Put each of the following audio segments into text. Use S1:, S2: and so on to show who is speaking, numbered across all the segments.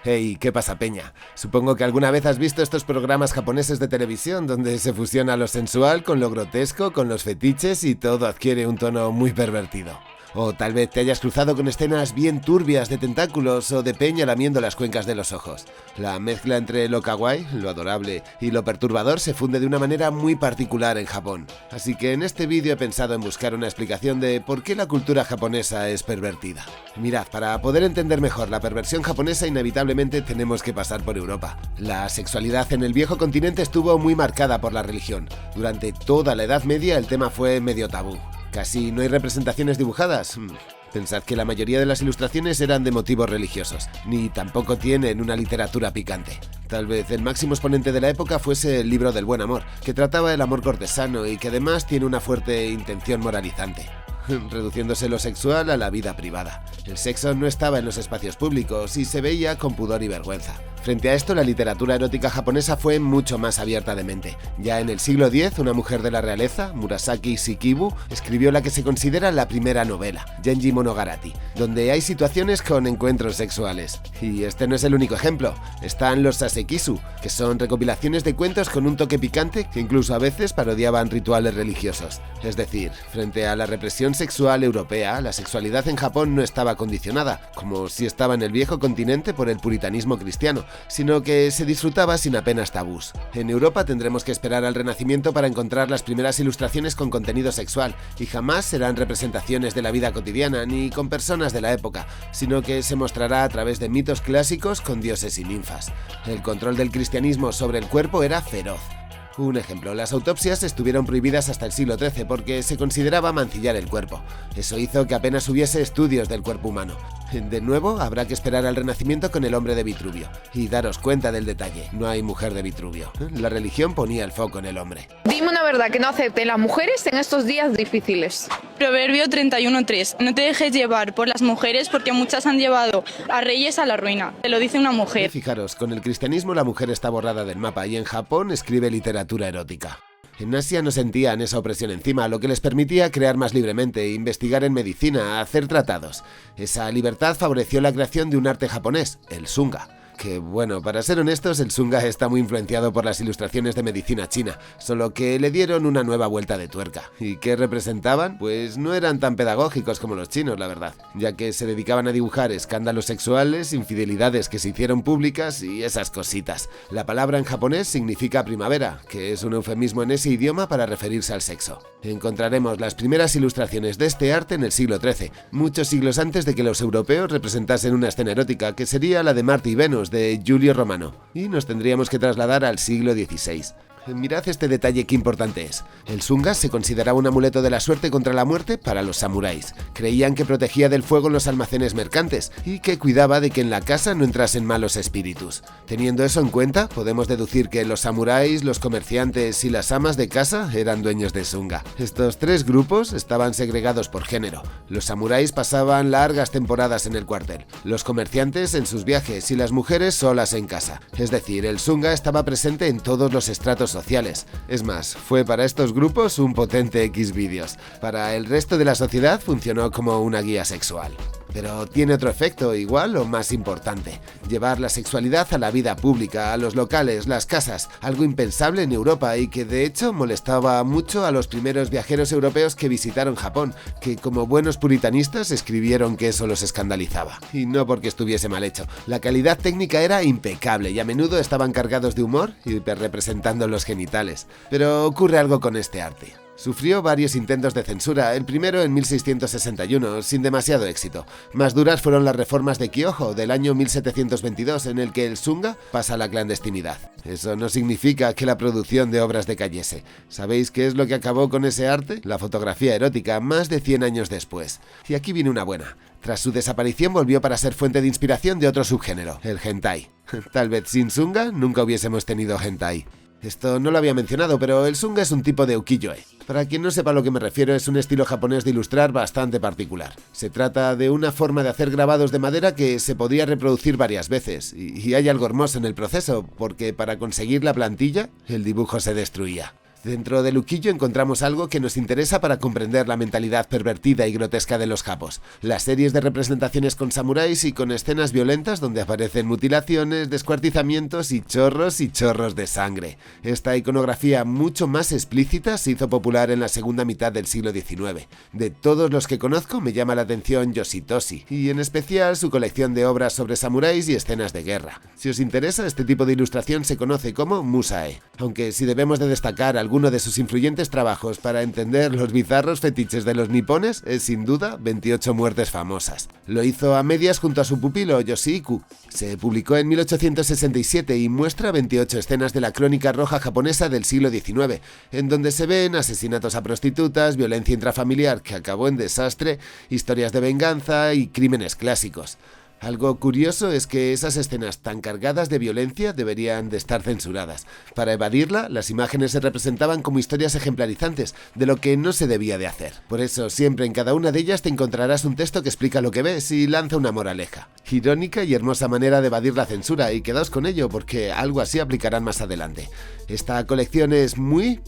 S1: Hey, ¿qué pasa, peña? Supongo que alguna vez has visto estos programas japoneses de televisión donde se fusiona lo sensual con lo grotesco, con los fetiches y todo adquiere un tono muy pervertido. O tal vez te hayas cruzado con escenas bien turbias de tentáculos o de peña lamiendo las cuencas de los ojos. La mezcla entre lo kawaii, lo adorable, y lo perturbador se funde de una manera muy particular en Japón. Así que en este vídeo he pensado en buscar una explicación de por qué la cultura japonesa es pervertida. Mirad, para poder entender mejor la perversión japonesa inevitablemente tenemos que pasar por Europa. La sexualidad en el viejo continente estuvo muy marcada por la religión. Durante toda la Edad Media el tema fue medio tabú. Casi no hay representaciones dibujadas. Pensad que la mayoría de las ilustraciones eran de motivos religiosos, ni tampoco tienen una literatura picante. Tal vez el máximo exponente de la época fuese el libro del buen amor, que trataba el amor cortesano y que además tiene una fuerte intención moralizante, reduciéndose lo sexual a la vida privada. El sexo no estaba en los espacios públicos y se veía con pudor y vergüenza. Frente a esto, la literatura erótica japonesa fue mucho más abierta de mente. Ya en el siglo X, una mujer de la realeza, Murasaki Shikibu, escribió la que se considera la primera novela, Genji Monogatari, donde hay situaciones con encuentros sexuales. Y este no es el único ejemplo. Están los Sasekisu, que son recopilaciones de cuentos con un toque picante que incluso a veces parodiaban rituales religiosos. Es decir, frente a la represión sexual europea, la sexualidad en Japón no estaba condicionada, como si estaba en el viejo continente por el puritanismo cristiano, sino que se disfrutaba sin apenas tabús. En Europa tendremos que esperar al Renacimiento para encontrar las primeras ilustraciones con contenido sexual, y jamás serán representaciones de la vida cotidiana ni con personas de la época, sino que se mostrará a través de mitos clásicos con dioses y ninfas. El control del cristianismo sobre el cuerpo era feroz. Un ejemplo, las autopsias estuvieron prohibidas hasta el siglo XIII porque se consideraba mancillar el cuerpo. Eso hizo que apenas hubiese estudios del cuerpo humano. De nuevo, habrá que esperar al Renacimiento con el hombre de Vitruvio. Y daros cuenta del detalle, no hay mujer de Vitruvio. La religión ponía el foco en el hombre.
S2: Dime una verdad que no acepten las mujeres en estos días difíciles.
S3: Proverbio 31:3. No te dejes llevar por las mujeres porque muchas han llevado a reyes a la ruina. Te lo dice una mujer.
S1: Fijaros, con el cristianismo la mujer está borrada del mapa y en Japón escribe literatura erótica. En Asia no sentían esa opresión encima, lo que les permitía crear más libremente, investigar en medicina, hacer tratados. Esa libertad favoreció la creación de un arte japonés, el shunga. Que bueno, para ser honestos, el shunga está muy influenciado por las ilustraciones de medicina china, solo que le dieron una nueva vuelta de tuerca. ¿Y qué representaban? Pues no eran tan pedagógicos como los chinos, la verdad, ya que se dedicaban a dibujar escándalos sexuales, infidelidades que se hicieron públicas y esas cositas. La palabra en japonés significa primavera, que es un eufemismo en ese idioma para referirse al sexo. Encontraremos las primeras ilustraciones de este arte en el siglo XIII, muchos siglos antes de que los europeos representasen una escena erótica, que sería la de Marte y Venus, de Giulio Romano, y nos tendríamos que trasladar al siglo XVI. Mirad este detalle que importante es. El shunga se consideraba un amuleto de la suerte contra la muerte para los samuráis. Creían que protegía del fuego en los almacenes mercantes y que cuidaba de que en la casa no entrasen malos espíritus. Teniendo eso en cuenta, podemos deducir que los samuráis, los comerciantes y las amas de casa eran dueños de shunga. Estos tres grupos estaban segregados por género. Los samuráis pasaban largas temporadas en el cuartel, los comerciantes en sus viajes y las mujeres solas en casa. Es decir, el shunga estaba presente en todos los estratos sociales. Es más, fue para estos grupos un potente Xvideos. Para el resto de la sociedad funcionó como una guía sexual. Pero tiene otro efecto, igual o más importante: llevar la sexualidad a la vida pública, a los locales, las casas, algo impensable en Europa y que de hecho molestaba mucho a los primeros viajeros europeos que visitaron Japón, que como buenos puritanistas escribieron que eso los escandalizaba. Y no porque estuviese mal hecho, la calidad técnica era impecable y a menudo estaban cargados de humor y representando los genitales. Pero ocurre algo con este arte. Sufrió varios intentos de censura, el primero en 1661, sin demasiado éxito. Más duras fueron las reformas de Kyoto del año 1722, en el que el shunga pasa a la clandestinidad. Eso no significa que la producción de obras decayese. ¿Sabéis qué es lo que acabó con ese arte? La fotografía erótica, más de 100 años después. Y aquí viene una buena. Tras su desaparición volvió para ser fuente de inspiración de otro subgénero, el hentai. Tal vez sin shunga nunca hubiésemos tenido hentai. Esto no lo había mencionado, pero el shunga es un tipo de ukiyo-e. Para quien no sepa a lo que me refiero, es un estilo japonés de ilustrar bastante particular. Se trata de una forma de hacer grabados de madera que se podría reproducir varias veces, y hay algo hermoso en el proceso, porque para conseguir la plantilla, el dibujo se destruía. Dentro del ukiyo encontramos algo que nos interesa para comprender la mentalidad pervertida y grotesca de los japos. Las series de representaciones con samuráis y con escenas violentas donde aparecen mutilaciones, descuartizamientos y chorros de sangre. Esta iconografía mucho más explícita se hizo popular en la segunda mitad del siglo XIX. De todos los que conozco me llama la atención Yoshitoshi, y en especial su colección de obras sobre samuráis y escenas de guerra. Si os interesa, este tipo de ilustración se conoce como musae, aunque si debemos de destacar alguno de sus influyentes trabajos para entender los bizarros fetiches de los nipones es sin duda 28 muertes famosas. Lo hizo a medias junto a su pupilo Yoshihiko. Se publicó en 1867 y muestra 28 escenas de la crónica roja japonesa del siglo XIX, en donde se ven asesinatos a prostitutas, violencia intrafamiliar que acabó en desastre, historias de venganza y crímenes clásicos. Algo curioso es que esas escenas tan cargadas de violencia deberían de estar censuradas. Para evadirla, las imágenes se representaban como historias ejemplarizantes de lo que no se debía de hacer. Por eso, siempre en cada una de ellas te encontrarás un texto que explica lo que ves y lanza una moraleja. Irónica y hermosa manera de evadir la censura, y quedaos con ello porque algo así aplicarán más adelante. Esta colección es muy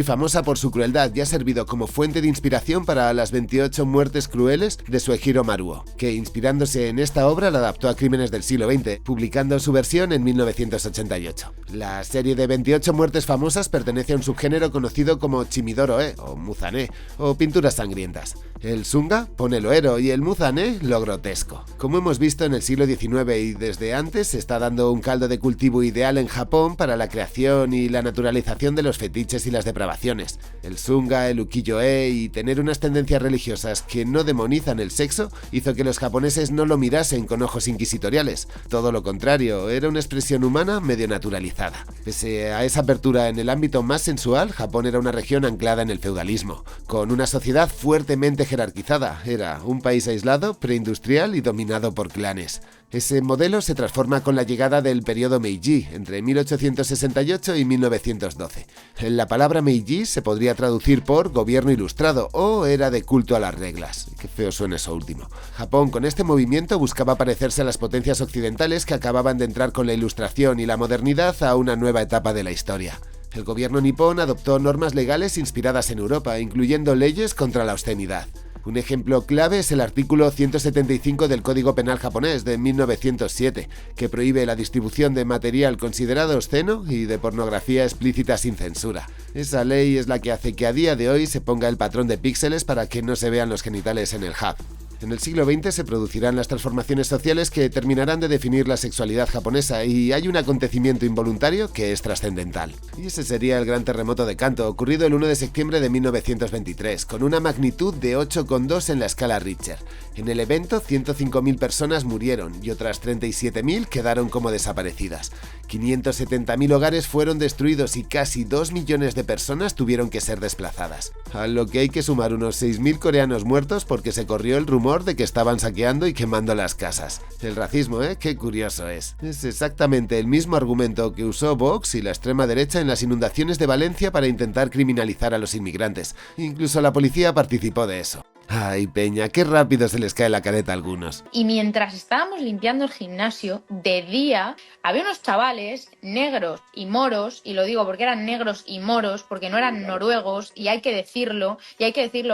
S1: famosa por su crueldad y ha servido como fuente de inspiración para las 28 muertes crueles de Suehiro Maruo, que inspirándose en esta obra la adaptó a Crímenes del siglo XX, publicando su versión en 1988. La serie de 28 muertes famosas pertenece a un subgénero conocido como chimidoro-e o muzane, o pinturas sangrientas. El shunga pone lo ero y el muzane lo grotesco. Como hemos visto en el siglo XIX y desde antes, se está dando un caldo de cultivo ideal en Japón para la creación y la naturalización de los fetiches y las depravaciones. El shunga, el ukiyo-e y tener unas tendencias religiosas que no demonizan el sexo hizo que los japoneses no lo mirasen con ojos inquisitoriales. Todo lo contrario, era una expresión humana medio naturalizada. Pese a esa apertura en el ámbito más sensual, Japón era una región anclada en el feudalismo, con una sociedad fuertemente jerarquizada. Era un país aislado, preindustrial y dominado por clanes. Ese modelo se transforma con la llegada del periodo Meiji, entre 1868 y 1912. La palabra Meiji se podría traducir por gobierno ilustrado o era de culto a las reglas. Qué feo suena eso último. Japón con este movimiento buscaba parecerse a las potencias occidentales que acababan de entrar con la ilustración y la modernidad a una nueva etapa de la historia. El gobierno nipón adoptó normas legales inspiradas en Europa, incluyendo leyes contra la obscenidad. Un ejemplo clave es el artículo 175 del Código Penal japonés de 1907, que prohíbe la distribución de material considerado obsceno y de pornografía explícita sin censura. Esa ley es la que hace que a día de hoy se ponga el patrón de píxeles para que no se vean los genitales en el hub. En el siglo XX se producirán las transformaciones sociales que terminarán de definir la sexualidad japonesa y hay un acontecimiento involuntario que es trascendental. Y ese sería el gran terremoto de Kanto, ocurrido el 1 de septiembre de 1923, con una magnitud de 8,2 en la escala Richter. En el evento, 105.000 personas murieron y otras 37.000 quedaron como desaparecidas. 570.000 hogares fueron destruidos y casi 2 millones de personas tuvieron que ser desplazadas. A lo que hay que sumar unos 6.000 coreanos muertos porque se corrió el rumor de que estaban saqueando y quemando las casas. El racismo, qué curioso es. Es exactamente el mismo argumento que usó Vox y la extrema derecha en las inundaciones de Valencia para intentar criminalizar a los inmigrantes. Incluso la policía participó de eso. Ay, Peña, qué rápido se les cae la careta a algunos.
S4: Y mientras estábamos limpiando el gimnasio, de día, había unos chavales negros y moros, y lo digo porque eran negros y moros, porque no eran noruegos, y hay que decirlo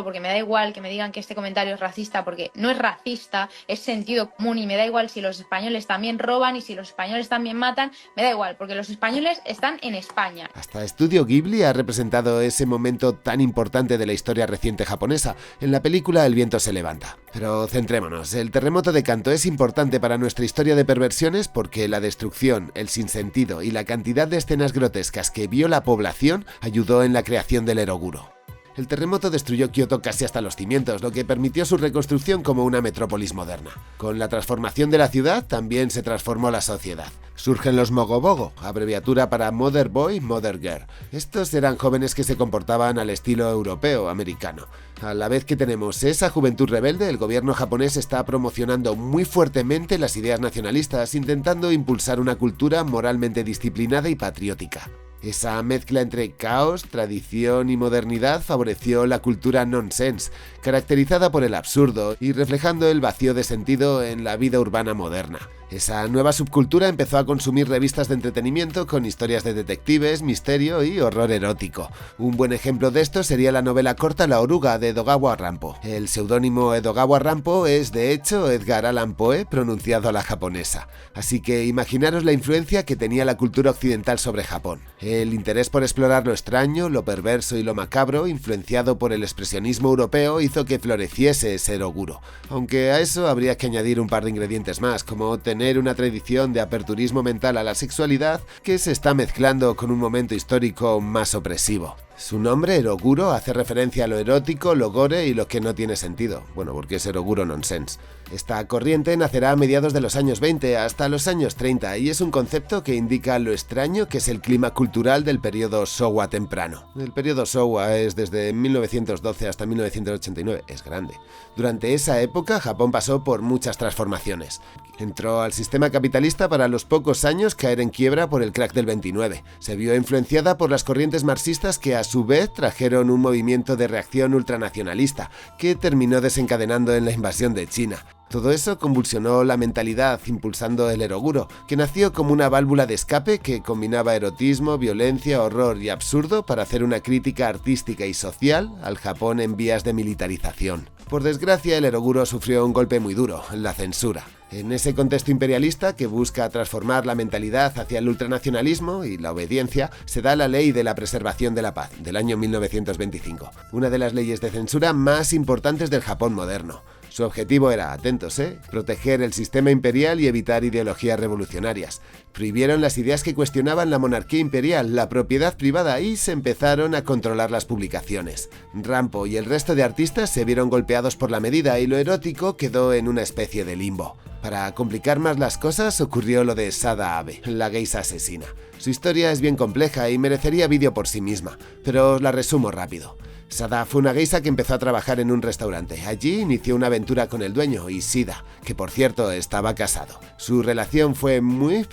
S4: porque me da igual que me digan que este comentario es racista, porque no es racista, es sentido común, y me da igual si los españoles también roban y si los españoles también matan, me da igual, porque los españoles están en España.
S1: Hasta Estudio Ghibli ha representado ese momento tan importante de la historia reciente japonesa en la película El viento se levanta. Pero centrémonos, el terremoto de Kanto es importante para nuestra historia de perversiones porque la destrucción, el sinsentido y la cantidad de escenas grotescas que vio la población ayudó en la creación del eroguro. El terremoto destruyó Kioto casi hasta los cimientos, lo que permitió su reconstrucción como una metrópolis moderna. Con la transformación de la ciudad también se transformó la sociedad. Surgen los mogobogo, abreviatura para Mother Boy, Mother Girl. Estos eran jóvenes que se comportaban al estilo europeo, americano. A la vez que tenemos esa juventud rebelde, el gobierno japonés está promocionando muy fuertemente las ideas nacionalistas, intentando impulsar una cultura moralmente disciplinada y patriótica. Esa mezcla entre caos, tradición y modernidad favoreció la cultura nonsense, caracterizada por el absurdo y reflejando el vacío de sentido en la vida urbana moderna. Esa nueva subcultura empezó a consumir revistas de entretenimiento con historias de detectives, misterio y horror erótico. Un buen ejemplo de esto sería la novela corta La oruga de Edogawa Rampo. El seudónimo Edogawa Rampo es de hecho Edgar Allan Poe pronunciado a la japonesa. Así que imaginaros la influencia que tenía la cultura occidental sobre Japón. El interés por explorar lo extraño, lo perverso y lo macabro, influenciado por el expresionismo europeo, hizo que floreciese ese eroguro. Aunque a eso habría que añadir un par de ingredientes más, como tener una tradición de aperturismo mental a la sexualidad que se está mezclando con un momento histórico más opresivo. Su nombre, eroguro, hace referencia a lo erótico, lo gore y lo que no tiene sentido. Bueno, porque es eroguro nonsense. Esta corriente nacerá a mediados de los años 20 hasta los años 30 y es un concepto que indica lo extraño que es el clima cultural del periodo Showa temprano. El periodo Showa es desde 1912 hasta 1989, es grande. Durante esa época, Japón pasó por muchas transformaciones. Entró al sistema capitalista para a los pocos años caer en quiebra por el crack del 29. Se vio influenciada por las corrientes marxistas que a su vez trajeron un movimiento de reacción ultranacionalista que terminó desencadenando en la invasión de China. Todo eso convulsionó la mentalidad, impulsando el eroguro, que nació como una válvula de escape que combinaba erotismo, violencia, horror y absurdo para hacer una crítica artística y social al Japón en vías de militarización. Por desgracia, el eroguro sufrió un golpe muy duro, la censura. En ese contexto imperialista que busca transformar la mentalidad hacia el ultranacionalismo y la obediencia, se da la Ley de la Preservación de la Paz, del año 1925, una de las leyes de censura más importantes del Japón moderno. Su objetivo era, atentos, proteger el sistema imperial y evitar ideologías revolucionarias. Prohibieron las ideas que cuestionaban la monarquía imperial, la propiedad privada y se empezaron a controlar las publicaciones. Rampo y el resto de artistas se vieron golpeados por la medida y lo erótico quedó en una especie de limbo. Para complicar más las cosas ocurrió lo de Sada Abe, la geisha asesina. Su historia es bien compleja y merecería vídeo por sí misma, pero os la resumo rápido. Sada fue una geisha que empezó a trabajar en un restaurante. Allí inició una aventura con el dueño, Ishida, que por cierto estaba casado. Su relación fue muy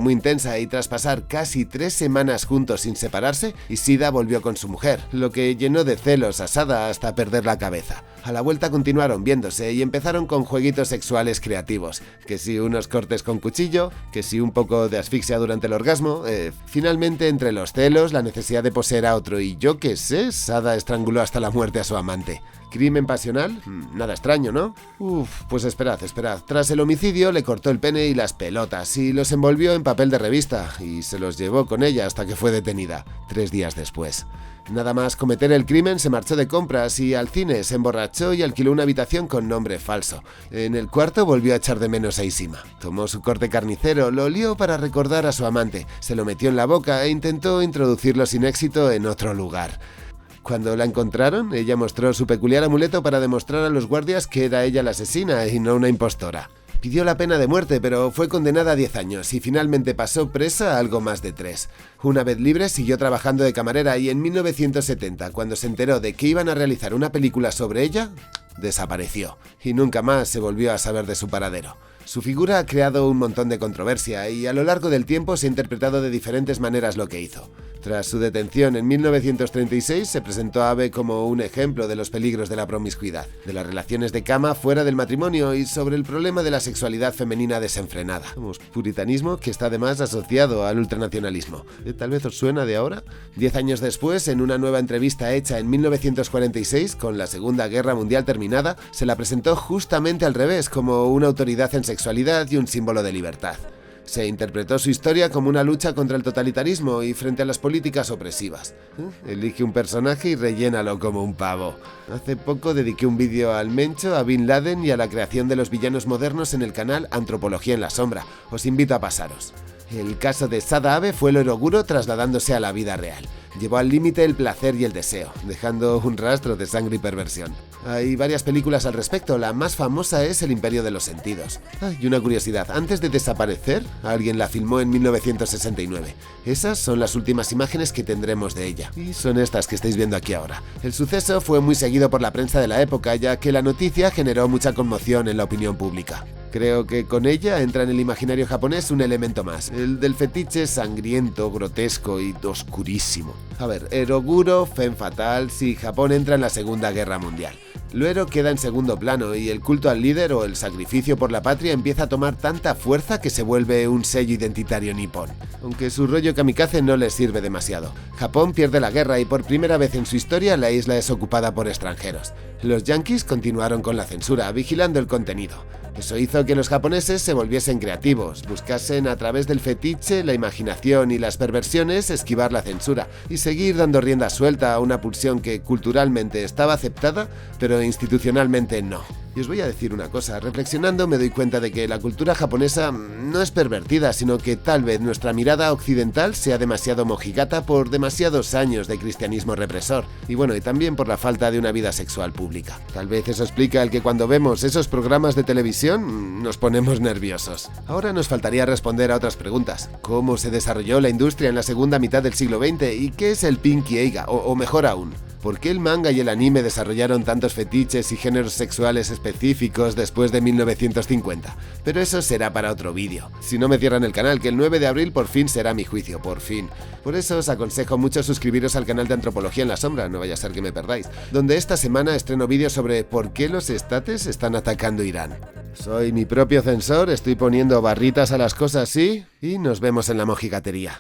S1: intensa y tras pasar casi 3 semanas juntos sin separarse, Ishida volvió con su mujer, lo que llenó de celos a Sada hasta perder la cabeza. A la vuelta continuaron viéndose y empezaron con jueguitos sexuales creativos, que si unos cortes con cuchillo, que si un poco de asfixia durante el orgasmo. Finalmente, entre los celos, la necesidad de poseer a otro y yo qué sé, Sada estranguló hasta la muerte a su amante. ¿Crimen pasional? Nada extraño, ¿no? Pues esperad. Tras el homicidio le cortó el pene y las pelotas y los envolvió en papel de revista y se los llevó con ella hasta que fue detenida, 3 días después. Nada más cometer el crimen se marchó de compras y al cine, se emborrachó y alquiló una habitación con nombre falso. En el cuarto volvió a echar de menos a Ishima. Tomó su corte carnicero, lo olió para recordar a su amante, se lo metió en la boca e intentó introducirlo sin éxito en otro lugar. Cuando la encontraron, ella mostró su peculiar amuleto para demostrar a los guardias que era ella la asesina y no una impostora. Pidió la pena de muerte, pero fue condenada a 10 años y finalmente pasó presa a algo más de 3. Una vez libre siguió trabajando de camarera y en 1970, cuando se enteró de que iban a realizar una película sobre ella, desapareció y nunca más se volvió a saber de su paradero. Su figura ha creado un montón de controversia y a lo largo del tiempo se ha interpretado de diferentes maneras lo que hizo. Tras su detención en 1936 se presentó a Abe como un ejemplo de los peligros de la promiscuidad, de las relaciones de cama fuera del matrimonio y sobre el problema de la sexualidad femenina desenfrenada. Puritanismo que está además asociado al ultranacionalismo. ¿Tal vez os suena de ahora? 10 años después, en una nueva entrevista hecha en 1946, con la Segunda Guerra Mundial terminada, se la presentó justamente al revés, como una autoridad en sexualidad y un símbolo de libertad. Se interpretó su historia como una lucha contra el totalitarismo y frente a las políticas opresivas. Elige un personaje y rellénalo como un pavo. Hace poco dediqué un vídeo al Mencho, a Bin Laden y a la creación de los villanos modernos en el canal Antropología en la Sombra. Os invito a pasaros. El caso de Sada Abe fue el eroguro trasladándose a la vida real. Llevó al límite el placer y el deseo, dejando un rastro de sangre y perversión. Hay varias películas al respecto, la más famosa es El Imperio de los Sentidos. Y una curiosidad, antes de desaparecer, alguien la filmó en 1969. Esas son las últimas imágenes que tendremos de ella, y son estas que estáis viendo aquí ahora. El suceso fue muy seguido por la prensa de la época, ya que la noticia generó mucha conmoción en la opinión pública. Creo que con ella entra en el imaginario japonés un elemento más, el del fetiche sangriento, grotesco y oscurísimo. A ver, eroguro, femme fatale, sí, Japón entra en la Segunda Guerra Mundial. Lo héroe queda en segundo plano y el culto al líder o el sacrificio por la patria empieza a tomar tanta fuerza que se vuelve un sello identitario nipón. Aunque su rollo kamikaze no les sirve demasiado. Japón pierde la guerra y por primera vez en su historia la isla es ocupada por extranjeros. Los yanquis continuaron con la censura, vigilando el contenido. Eso hizo que los japoneses se volviesen creativos, buscasen a través del fetiche, la imaginación y las perversiones esquivar la censura y seguir dando rienda suelta a una pulsión que culturalmente estaba aceptada, pero institucionalmente no. Y os voy a decir una cosa, reflexionando me doy cuenta de que la cultura japonesa no es pervertida, sino que tal vez nuestra mirada occidental sea demasiado mojigata por demasiados años de cristianismo represor, y bueno, y también por la falta de una vida sexual pública. Tal vez eso explica el que cuando vemos esos programas de televisión nos ponemos nerviosos. Ahora nos faltaría responder a otras preguntas. ¿Cómo se desarrolló la industria en la segunda mitad del siglo XX? ¿Y qué es el Pinky Eiga? O mejor aún, ¿por qué el manga y el anime desarrollaron tantos fetiches y géneros sexuales específicos después de 1950? Pero eso será para otro vídeo. Si no me cierran el canal, que el 9 de abril por fin será mi juicio, por fin. Por eso os aconsejo mucho suscribiros al canal de Antropología en la Sombra, no vaya a ser que me perdáis, donde esta semana estreno vídeos sobre por qué los estates están atacando Irán. Soy mi propio censor, estoy poniendo barritas a las cosas, sí, y nos vemos en la mojigatería.